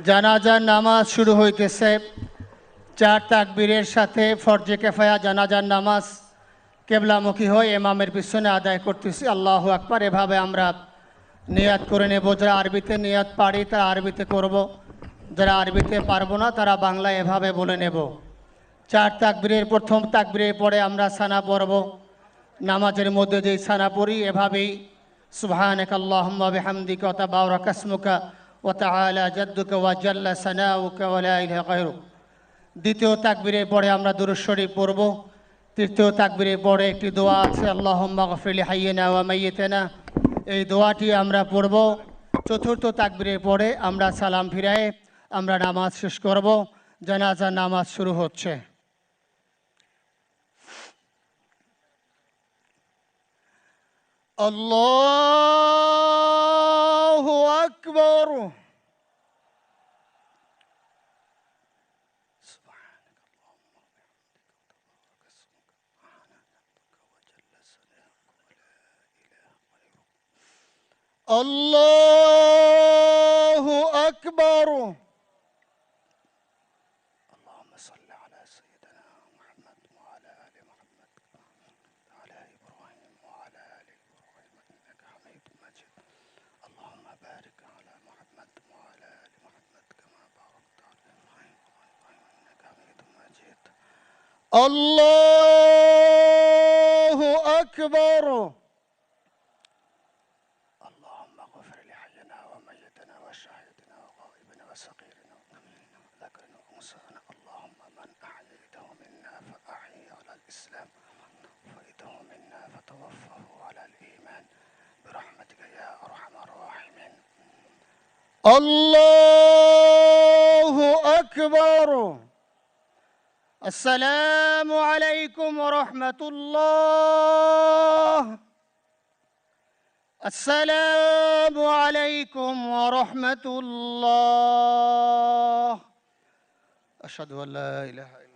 জানাজার নামাজ শুরু হইতেছে। 4 তাকবীরের সাথে ফরজে কিফায়া জানাজার নামাজ কেবলামুখী হয়ে ইমামের পিছনে আদায় করতেছি। আল্লাহু আকবার। এভাবে আমরা নিয়াত করে নেব। যারা আরবিতে নিয়াত পারি তারা আরবিতে করব, যারা আরবিতে পারবো না তারা বাংলায় এভাবে বলে নেব। 4 তাকবীরের প্রথম তাকবীরের পরে আমরা সানা পড়ব। নামাজের মধ্যে যেই সানা পড়ি এভাবেই সুবহানাকা আল্লাহুম্মা বিহামদিকা ওয়া তাবারাকা ইসমুকা ওয়া তাআলা জাদ্দুকা ওয়া জাল্লা সানাউকা ওয়া লা ইলাহা গায়রুক। দ্বিতীয় তাকবীরের পরে আমরা দুরূদ শরীফ পড়ব। তৃতীয় তাকবীরের পরে একটি দোয়া আছে, আল্লাহুম্মা গফির লি হাইয়িনা ওয়া মাইয়িতিনা, এই দোয়াটি আমরা পড়ব। চতুর্থ তাকবীরের পরে আমরা সালাম ফিরায়ে আমরা নামাজ শেষ করব। জানাজার নামাজ শুরু হচ্ছে। আল্লাহু আকবার। আল্লাহু আকবার। اللهم صل على سيدنا محمد وعلى آل محمد وعلى إبراهيم وعلى آل إبراهيم إنك حميد مجيد. اللهم بارك على محمد وعلى آل محمد كما باركت على إبراهيم وعلى إبراهيم إنك حميد مجيد. الله أكبر. اللهم اغفر لحينا وميتنا وشاهدنا وغائبنا وصغيرنا وكبيرنا وذكرنا وانثانا. اللهم من احييته منا فاحيه على الاسلام ومن توفيته منا فتوفه على الايمان برحمتك يا ارحم الراحمين. الله اكبر. السلام عليكم ورحمة الله. السلام عليكم ورحمة الله. أشهد أن لا إله إلا الله.